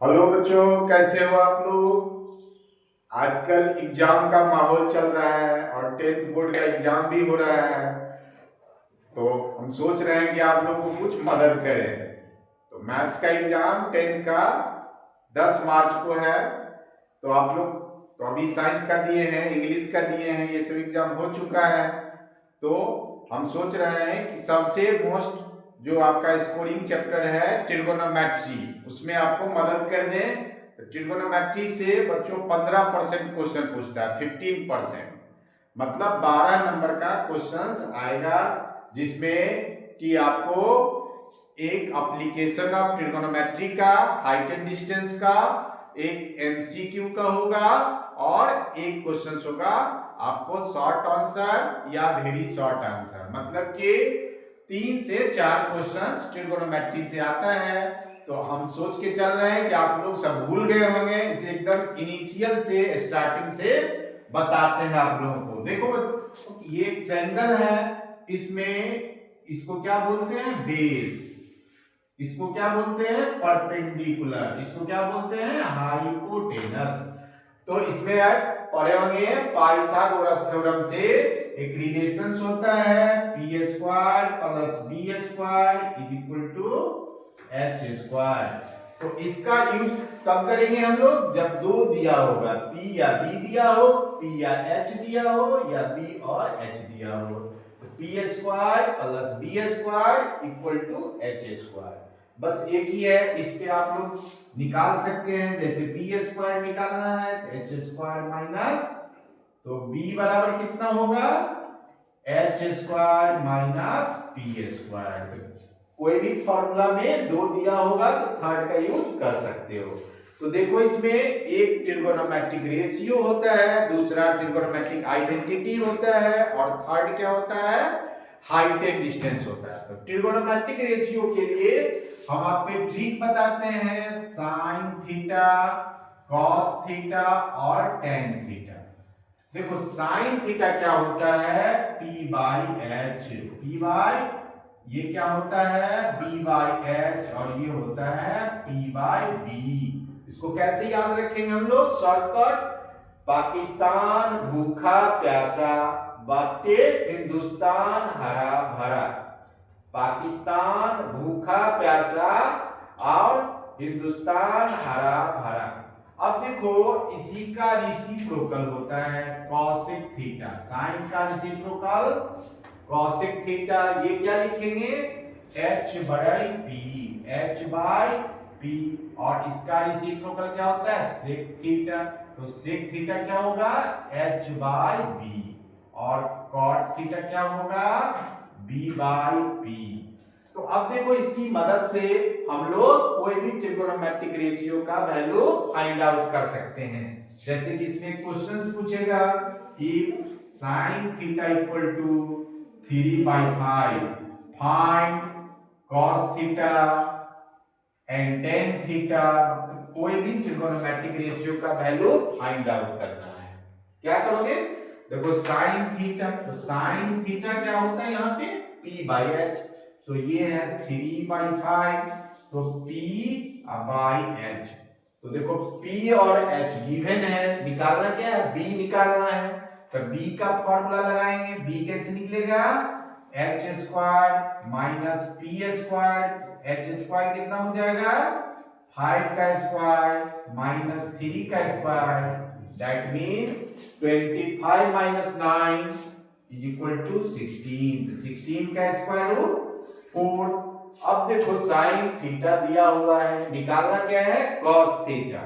Hello बच्चों, कैसे हो आप लोग। आजकल एग्जाम का माहौल चल रहा है और 10th बोर्ड का एग्जाम भी हो रहा है। तो हम सोच रहे हैं कि आप लोग को कुछ मदद करें। तो मैथ्स का एग्जाम 10th का 10 मार्च को है। तो आप लोग तो अभी साइंस का दिए हैं, इंग्लिश का दिए हैं, ये सब एग्जाम हो चुका है। तो हम सोच रहे हैं कि सबसे मोस्ट जो आपका स्कोरिंग चैप्टर है ट्रिगोनोमेट्री, उसमें आपको मदद कर दें। तो ट्रिगोनोमेट्री से बच्चों 15% क्वेश्चन पूछता है, 15%, मतलब 12 नंबर का क्वेश्चन आएगा, जिसमें कि आपको एक एप्लीकेशन ऑफ ट्रिगोनोमेट्री का, हाइट एंड डिस्टेंस का, एक एमसीक्यू का होगा और एक क्वेश्चन होगा आपको शॉर्ट आंसर या वेरी शॉर्ट आंसर, मतलब कि 3 से 4 क्वेश्चन ट्रिगोनोमेट्री से आता है। तो हम सोच के चल रहे हैं कि आप लोग सब भूल गए होंगे, इसे एकदम इनिशियल से, स्टार्टिंग से बताते हैं आप लोगों को। देखो ये एक ट्रायंगल है, इसमें इसको क्या बोलते हैं, बेस। इसको क्या बोलते हैं, परपेंडिकुलर। इसको क्या बोलते हैं, हाइपोटेनस। तो इसमें आप पढ़े होंगे पाइथागोरस थ्योरम से एक रिलेशन होता है, P square plus B square is equal to H square. तो इसका यूज कब करेंगे हम लोग, जब दो दिया होगा, P या B दिया हो, P या H दिया हो, या B और H दिया हो। तो P square plus B square equal to H square, बस एक ही है। इस पे आप लोग निकाल सकते हैं, जैसे B स्क्वायर निकालना है तो H स्क्वायर माइनस, तो B बराबर कितना होगा, H square minus P square. कोई भी फॉर्मूला में दो दिया होगा तो थर्ड का यूज कर सकते हो। तो देखो इसमें एक ट्रिगोनोमेट्रिक रेशियो होता है, दूसरा ट्रिगोनोमेट्रिक आइडेंटिटी होता है, और थर्ड क्या होता है, हाइट एंड डिस्टेंस होता है। तो ट्रिगोनोमेट्रिक रेशियो के लिए हम आपको ट्रिक बताते हैं, साइन थीटा, कॉस थीटा और टेन थीटा। देखो साइन थीटा क्या होता है, P by H, P by, ये क्या होता है, B बाई एच, और ये होता है P बाई बी। इसको कैसे याद रखेंगे हम लोग, शॉर्टकट, पाकिस्तान भूखा प्यासा बाटे हिंदुस्तान हरा भरा। पाकिस्तान भूखा प्यासा और हिंदुस्तान हरा भरा। अब देखो इसी का रेसिप्रोकल होता है कॉसेक थीटा, साइन का रेसिप्रोकल कॉसेक थीटा। ये क्या लिखेंगे, h by p, h by p, और इसका रेसिप्रोकल क्या होता है, सेक थीटा। तो सेक थीटा क्या होगा, h बाई b, और कॉट थीटा क्या होगा, b बाई p। तो अब देखो इसकी मदद से हम लोग कोई भी ट्रिगोनोमेट्रिक रेशियो का वैल्यू फाइंड आउट कर सकते हैं। जैसे कि इसमें क्वेश्चंस पूछेगा, if sin theta equal to 3/5 find cos theta and tan theta. कोई भी ट्रिगोनोमेट्रिक रेशियो का वैल्यू फाइंड आउट करना है, क्या करोगे, देखो sin थीटा, तो sin थीटा क्या होता है यहाँ पे, p बाई एच। तो ये है 3/5, तो p बाई एच। तो देखो p और h गिवन है, निकालना क्या है, b निकालना है। तो b का फॉर्मूला लगाएंगे, b कैसे निकलेगा, h square minus p square. h square कितना हो जाएगा, 5 का स्क्वायर माइनस 3 का square, that means 25 minus 9 is equal to 16। तो 16 का स्क्वायर रूट 4। अब देखो साइन थीटा दिया हुआ है, निकालना क्या है, कॉस थीटा।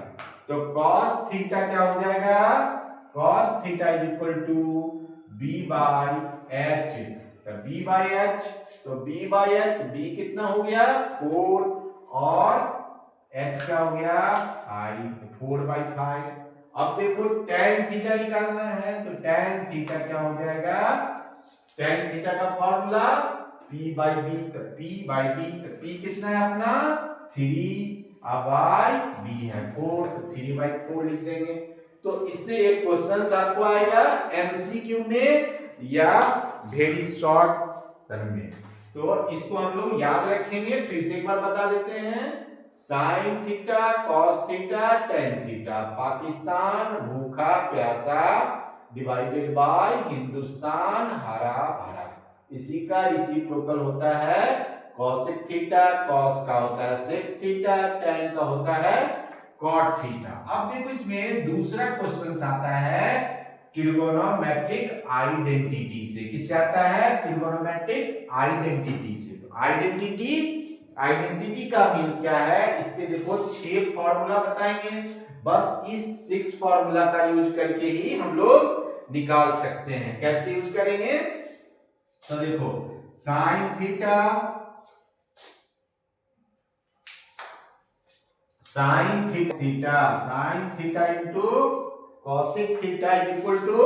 तो कॉस थीटा क्या हो जाएगा, cos theta is equal to B by H. तो बी बाई एच, तो बी बाई एच, बी कितना हो गया 4, और एच क्या हो गया 5, 4/5। अब देखो tan थीटा निकालना है, तो tan थीटा क्या हो जाएगा, tan थीटा का फॉर्मूला p बाई बी, तो p बाई बी, तो p कितना है अपना 3 बाई b है 4, तो 3/4 लिख देंगे। तो इससे एक क्वेश्चन आपको आएगा एमसीक्यू में या वेरी शॉर्ट टर्म में। तो इसको हम लोग याद रखेंगे, फिर से एक बार बता देते हैं, sine theta, cos theta, tan theta. Pakistan भूखा प्यासा डिवाइडेड बाय हिंदुस्तान हरा भरा। इसी का रेसिप्रोकल होता है कॉसेक थीटा, कॉस का होता है सेक थीटा, टेन का होता है कॉट थीटा। अब देखो इसमें दूसरा क्वेश्चन आता है ट्रिगोनोमेट्रिक आइडेंटिटी से। किससे आता है? ट्रिगोनोमेट्रिक आइडेंटिटी से। तो आइडेंटिटी का मींस क्या है? इस पे देखो 6 फॉर्मूला बताएंगे, बस इस 6 फॉर्मूला का यूज करके ही हम लोग निकाल सकते हैं। कैसे यूज करेंगे? तो देखो sine theta, sine theta into cosec theta is equal to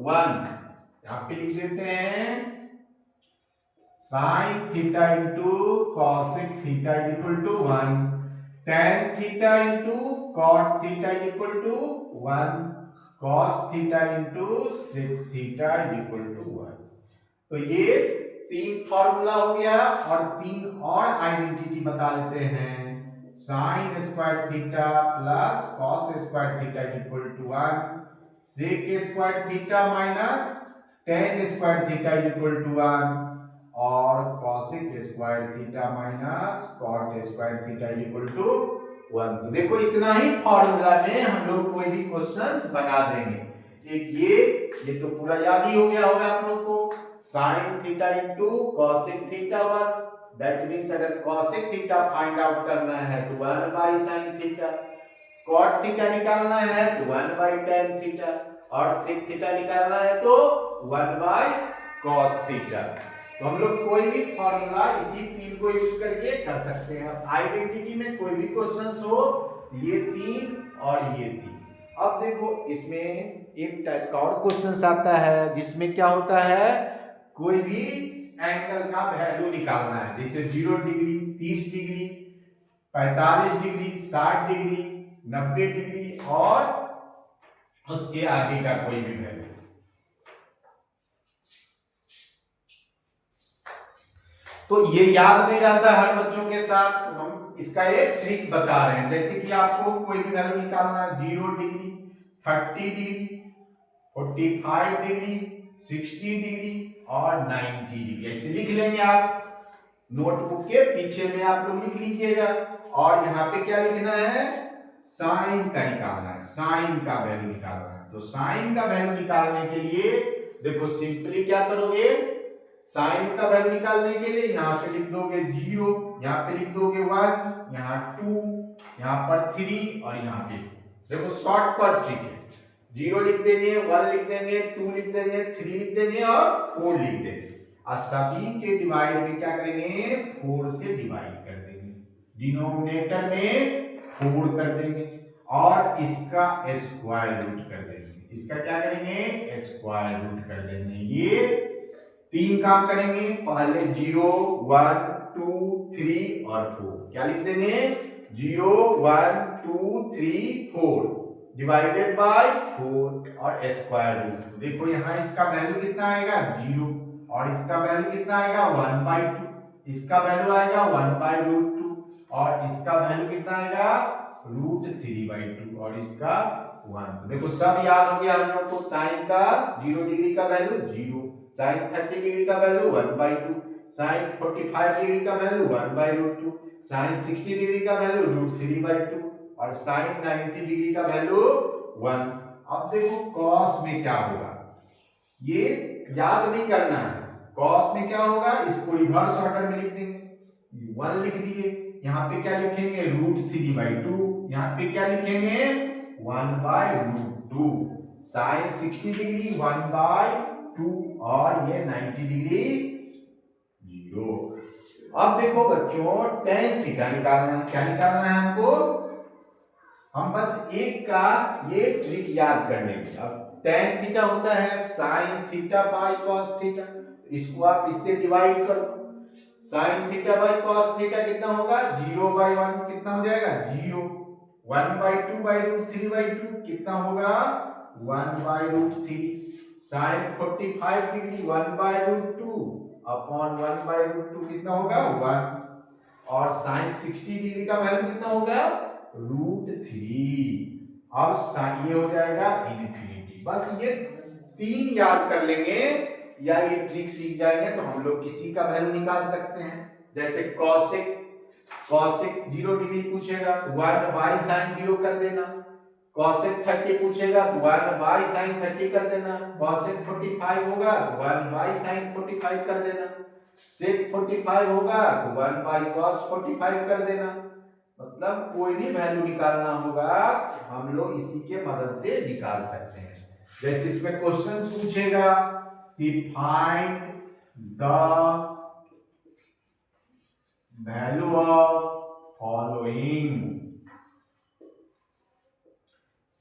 1। यहां पे लिख देते हैं sine theta into cosec theta is equal to 1, tan theta into cot theta is equal to 1, cos theta into sec theta is equal to 1। तो ये 3 formula हो गया और 3 और आइडेंटिटी बता देते हैं। Sine square theta plus cos square theta equal to 1, sec square theta minus tan square theta equal to 1 और cosec square theta minus cot square theta equal to 1। तो देखो इतना ही फॉर्मूला में हम लोग कोई भी क्वेश्चंस बना देंगे। एक ये तो पूरा याद ही हो गया होगा आप लोग को। Sine theta into cosec theta 1, that means अगर कॉसेक थीटा फाइंड आउट करना है तो 1 by sine theta, cot theta निकालना है तो 1 बाई टेन थीटा और सेक थीटा निकालना है तो 1 बाई कॉस थीटा। तो हम लोग कोई भी फॉर्मूला इसी 3 को यूज करके कर सकते हैं। आइडेंटिटी में कोई भी क्वेश्चंस हो, ये 3 और ये 3। अब देखो इसमें एक टाइप का और क्वेश्चंस आता है जिसमें क्या होता है, कोई भी एंगल का वैल्यू निकालना है। जैसे 0 degree, 30 degree, 45 degree, 60 degree, 90 degree और उसके आगे का कोई भी वैल्यू। तो ये याद नहीं रहता हर बच्चों के साथ, तो हम इसका एक ट्रिक बता रहे हैं। जैसे कि आपको कोई भी वैल्यू निकालना है, 0 डिग्री, 30 डिग्री, 45 डिग्री, 60 डिग्री और 90 डिग्री, ऐसे लिख लेंगे आप। नोटबुक के पीछे में आप लोग लिख लीजिएगा। और यहाँ पे क्या लिखना है? साइन का निकालना है, साइन का वैल्यू निकालना है। तो साइन का वैल्यू निकालने के लिए देखो सिंपली क्या करोगे, साइन का वैल्यू निकालने के लिए यहाँ पे लिख दोगे 0, यहाँ पे लिख दोगे 1, यहाँ 2, यहाँ पर 3 और यहाँ पे 2। देखो शॉर्ट पर ट्रिक है। 0 लिख देंगे, 1 लिख देंगे, 2 लिख देंगे, 3 लिख देंगे और 4 लिख देंगे। और सभी के डिवाइड में क्या करेंगे? 4 से डिवाइड कर देंगे, डिनोमिनेटर में 4 कर देंगे और इसका स्क्वायर रूट कर देंगे। इसका क्या करेंगे? स्क्वायर रूट कर देंगे। ये 3 काम करेंगे। पहले 0, 1, 2, 3 और 4 क्या लिख देंगे? 0, 1, 2, 3, 4 डिवाइडेड बाय 4 और स्क्वायर रूट। देखो यहाँ इसका वैल्यू कितना आएगा? 0 और इसका वैल्यू कितना आएगा? 1/2। इसका वैल्यू आएगा 1/√2 और इसका वैल्यू कितना आएगा? √3/2 और इसका 1। तो देखो सब याद हो गया हम लोग को। साइन का 0 डिग्री का वैल्यू 0, साइन 30 डिग्री का वैल्यू 1/2, साइन 45 डिग्री का वैल्यू 1/√2, साइन 60 डिग्री का वैल्यू √3/2 और साइन 90 डिग्री का वैल्यू 1। अब देखो कॉस में क्या होगा, ये याद नहीं करना है। कॉस में क्या होगा? इसको रिवर्स ऑर्डर में लिख देंगे। 1 लिख दिए, यहाँ पे क्या लिखेंगे? √3/2, यहाँ पे क्या लिखेंगे? 1/√2। साइन 60 डिग्री 1/2 और ये 90 डिग्री 0। अब देखो बच्चों टेन थीटा निकालना है। क्या निकालना है हमको? हम बस एक का ये ट्रिक याद कर लेंगे। अब टेन थीटा होता है sine theta by cos theta, इसको आप इससे डिवाइड कर दो। Sine theta by cos theta कितना होगा? 0/1 कितना हो जाएगा? 0। 1/2/√3/2 कितना होगा? 1/√3। साइन 45 डिग्री 1/√2 अपॉन 1/√2 कितना होगा? 1। और साइन 60 डिग्री का वैल्यू कितना होगा √3। अब ये हो जाएगा इनफिनिटी। बस ये 3 याद कर लेंगे या ये ट्रिक सीख जाएंगे तो हम लोग किसी का वैल्यू निकाल सकते हैं। जैसे कॉसेक 0 डिग्री पूछेगा तो 1 sin 0 कर देना। कॉसेक 30 पूछेगा तो 1 sin 30 कर देना। कॉसेक 45 होगा तो 1 sin 45 कर देना। सेक 45 होगा तो 1 cos 45 कर देना। मतलब कोई भी वैल्यू निकालना होगा हम लोग इसी के मदद से निकाल सकते हैं। जैसे इसमें क्वेश्चंस पूछेगा कि find the value of following.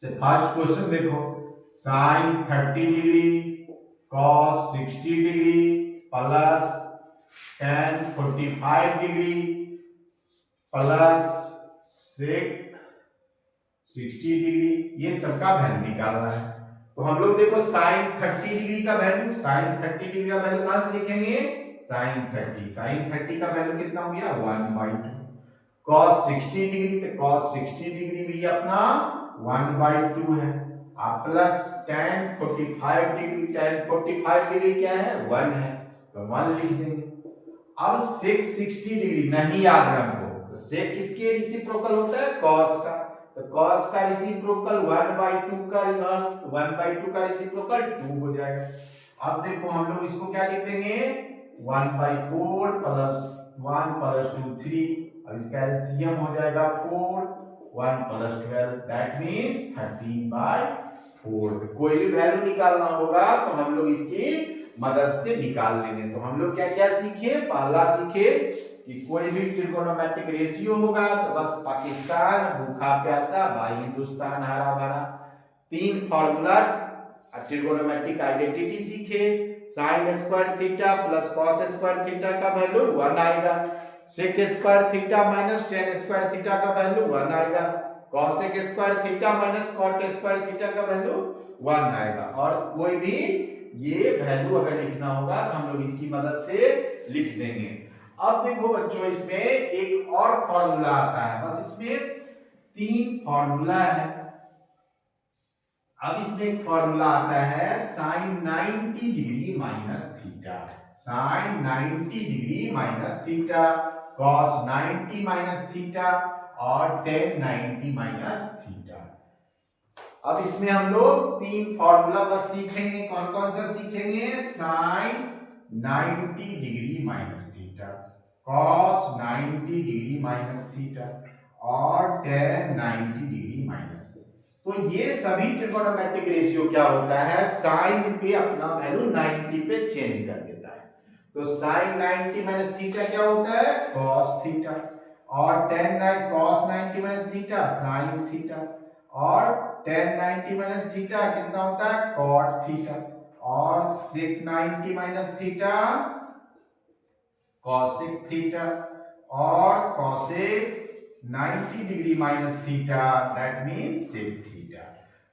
First question देखो, sine 30 degree cos 60 degree plus tan 45 degree plus sec 60 degree, ये सबका वैल्यू निकालना है। तो हम लोग देखो साइन 30 डिग्री का वैल्यू, साइन 30 डिग्री का वैल्यू कहां से लिखेंगे, साइन 30 का वैल्यू कितना हो गया 1/2। cos 60 डिग्री तो cos 60 डिग्री भी अपना 1/2 है। आप plus tan 45 degree, tan 45 degree क्या है 1 है तो 1 लिख देंगे। अब sec 60 डिग्री नहीं याद है हमको, तो sec किसके रेसिप्रोकल होता है cos का, तो cos का रेसिप्रोकल 1/2 का इनवर्स, 1/2 का रेसिप्रोकल 2 हो जाएगा। अब देखो हम लोग इसको क्या लिख देंगे 1/4 प्लस 1 प्लस 2 3, अब इसका एलसीएम हो जाएगा 4, 1 प्लस 12 दैट मींस 13/4। कोई भी वैल्यू निकालना होगा तो हम लोग इसकी मदद से निकाल लेंगे। तो हम लोग क्या क्या सीखे, पहला सीखे कि कोई भी ट्रिगोनोमेट्रिक रेशियो होगा तो बस पाकिस्तान भूखा प्यासा भाई हिंदुस्तान हरा भरा। 3 फार्मूला ट्रिगोनोमेट्रिक आइडेंटिटी सीखे, sine square theta plus cos square theta का वैल्यू 1 आएगा, sec square theta minus tan square theta का वैल्यू 1 आएगा, cosec square theta minus cot square theta का वैल्यू 1 आएगा। और कोई भी ये वैल्यू अगर लिखना होगा तो हम लोग इसकी मदद से लिख देंगे। अब देखो बच्चों इसमें एक और फॉर्मूला आता है, बस इसमें 3 फॉर्मूला है। अब इसमें एक फॉर्मूला आता है sine 90 degree minus theta, sine 90 degree minus theta, cos 90 minus theta और टेन 90 माइनस थीटा। अब इसमें हम लोग 3 फॉर्मूला बस सीखेंगे। कौन कौन सा सीखेंगे, sine 90 degree minus theta, cos 90 degree minus theta और टेन 90 डिग्री माइनस। तो ये सभी ट्रिगोनोमेट्रिक रेशियो क्या होता है, साइन पे अपना वैल्यू 90 पे चेंज कर देता है। तो साइन 90 माइनस थीटा क्या होता है कॉस थीटा, और tan cos 90 minus theta sine theta, और टेन 90 माइनस थीटा कितना होता है कॉट थीटा, और sec 90 minus theta cosec theta, और cosec 90 degree minus theta that means sec theta.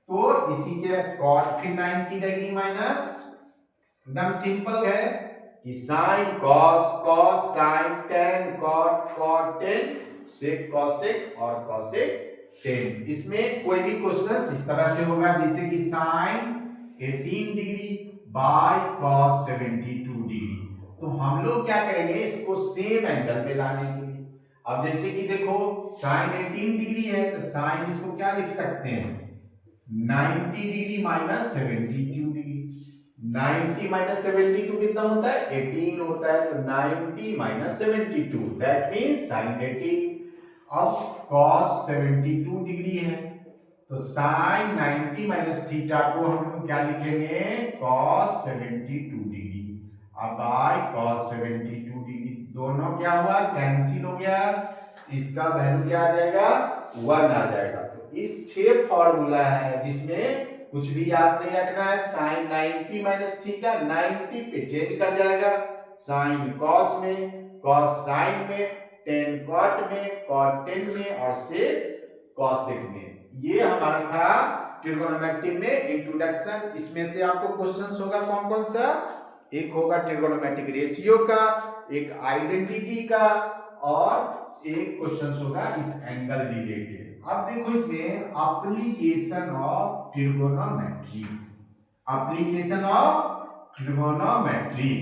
तो इसी के कॉट फिर 90 डिग्री माइनस, एकदम सिंपल है कि sine cos, cos sine, tan cot, cot tan, sec cosec और कॉसेक टेन। इसमें कोई भी क्वेश्चन इस तरह से होगा जैसे कि sine 18 degree by cos 72 degree, तो हम लोग क्या करेंगे इसको सेम एंगल पे लाने के लिए। अब जैसे कि देखो साइन 18 डिग्री है तो साइन इसको क्या लिख सकते हैं 90 डिग्री माइनस 72 डिग्री, 90 माइनस 72 कितना होता है 18 होता है, तो 90 माइनस 72 दैट मींस साइन 18। अब cos 72 डिग्री है तो साइन 90 माइनस थीटा को हम लोग क्या लिखेंगे cos 72 डिग्री, अब बाय cos 72 डिग्री, दोनों क्या हुआ कैंसिल हो गया, इसका वैल्यू क्या आ जाएगा 1 आ जाएगा। तो इस 6 फॉर्मूला है जिसमें कुछ भी याद नहीं रखना है, साइन 90 माइनस थीटा 90 पे चेंज कर जाएगा, साइन कॉस में, कॉस साइन में, टेन कॉट में, कॉट टेन में और सेक कॉसेक में। ये हमारा था ट्रिगोनोमेट्री में इंट्रोडक्शन। इसमें से आपको क्वेश्चंस होगा कौन कौन सा, एक होगा ट्रिगोनोमेट्रिक रेशियो का, एक आइडेंटिटी का और एक क्वेश्चन होगा इस एंगल रिलेटेड। अब देखो इसमें application of trigonometry, application of trigonometry.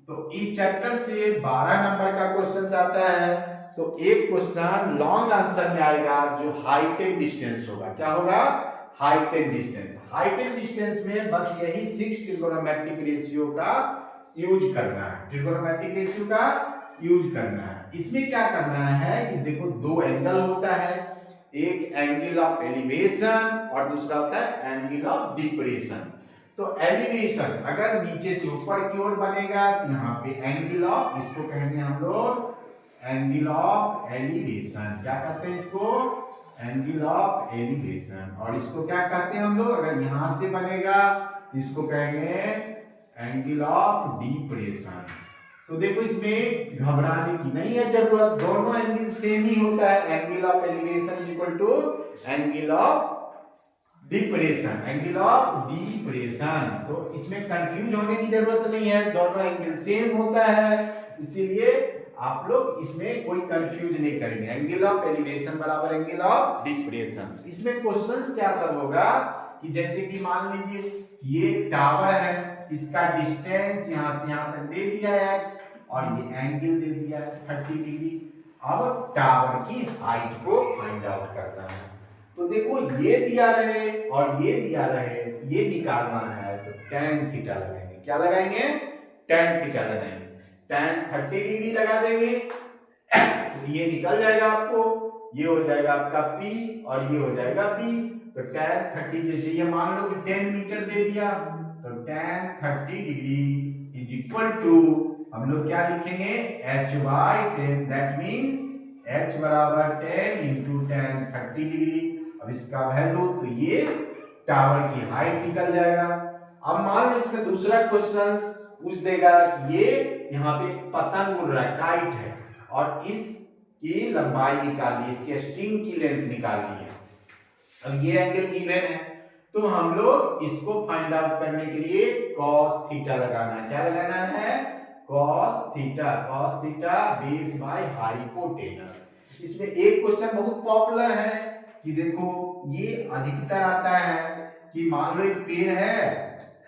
तो इस चैप्टर से 12 नंबर का क्वेश्चन आता है। तो एक क्वेश्चन लॉन्ग आंसर में आएगा जो हाइट एंड डिस्टेंस होगा। क्या होगा? Height and distance. Height and distance में बस यही 6 ट्रिगोनोमेट्रिक रेशियो का यूज करना है, ट्रिगोनोमेट्रिक रेशियो का यूज करना है। इसमें क्या करना है कि देखो दो एंगल होता है, एक एंगल ऑफ एलिवेशन और दूसरा होता है एंगल ऑफ डिप्रेशन। तो एलिवेशन अगर नीचे से ऊपर की ओर बनेगा तो यहाँ पे एंगल ऑफ, इसको कहेंगे हम लोग एंगल ऑफ एलिवेशन। क्या कहते हैं इसको? Angle of elevation. और इसको क्या कहते हैं हम लोग? अगर यहां से बनेगा इसको कहेंगे एंगल ऑफ डिप्रेशन। तो देखो इसमें घबराने की नहीं है जरूरत, दोनों एंगल सेम ही होता है। Angle of elevation equal to angle of depression, angle of depression. तो इसमें कंफ्यूज होने की जरूरत नहीं है, दोनों एंगल सेम होता है, इसीलिए आप लोग इसमें कोई कंफ्यूज नहीं करेंगे। एंगल ऑफ एलिवेशन बराबर एंगल ऑफ डिप्रेशन। इसमें क्वेश्चंस क्या सब होगा कि जैसे कि मान लीजिए ये टावर है, इसका डिस्टेंस यहां से यहां तक दे दिया है x और ये एंगल दे दिया है 30 डिग्री। अब टावर की हाइट को फाइंड आउट करना है। तो देखो ये दिया रहे और ये दिया रहे, ये निकालना है तो tan थीटा लगाएंगे। क्या लगाएंगे? tan थीटा लगाएंगे। tan 30 डिग्री लगा देंगे तो ये निकल जाएगा आपको, ये हो जाएगा आपका P और ये हो जाएगा P। तो tan 30 जैसे ये मान लो कि 10 मीटर दे दिया तो tan 30 degree is equal to हम लोग क्या लिखेंगे? h by 10, that means h बराबर 10 इंटू tan 30 डिग्री। अब इसका वैल्यू तो ये टावर की हाइट निकल जाएगा। अब मान लो इसमें दूसरा क्वेश्चन पूछ देगा कि ये यहाँ पे पतंग उड़ रहा है, काइट है, और इसकी लंबाई निकालनी, इसके स्ट्रिंग की लेंथ निकालनी है। अब ये एंगल गिवन है तो हम लोग इसको फाइंड आउट करने के लिए cos थीटा लगाना है। क्या लगाना है? cos theta base by hypotenuse. इसमें एक क्वेश्चन बहुत पॉपुलर है कि देखो ये अधिकतर आता है कि मान लो एक पेड़ है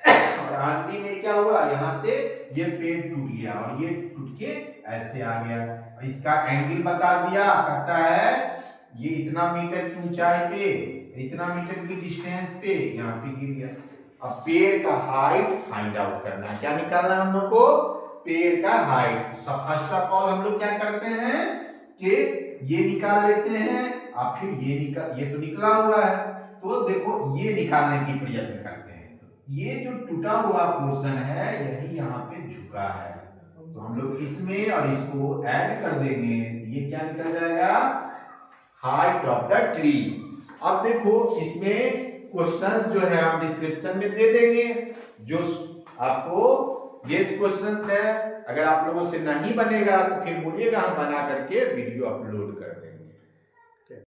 और आंधी में क्या हुआ, यहाँ से ये पेड़ टूट गया और ये टूट के ऐसे आ गया। इसका एंगल बता दिया, कहता है ये इतना मीटर की ऊंचाई पे, इतना मीटर की डिस्टेंस पे यहाँ पे गिर गया। अब पेड़ का हाइट फाइंड आउट करना है। क्या निकालना है हम लोग को? पेड़ का हाइट। फर्स्ट ऑफ ऑल हम लोग क्या करते हैं कि ये निकाल लेते हैं और फिर ये तो निकला हुआ है तो देखो ये निकालने की प्रयत्न करते हैं। तो ये जो टूटा हुआ पोर्शन है यही यहाँ पे झुका है, तो हम लोग इसमें और इसको ऐड कर देंगे, ये क्या निकल जाएगा? Height of the tree. अब देखो इसमें क्वेश्चंस जो है हम डिस्क्रिप्शन में दे देंगे, जो आपको ये क्वेश्चंस है। अगर आप लोगों से नहीं बनेगा तो फिर बोलिएगा, हम बना करके वीडियो अपलोड कर देंगे।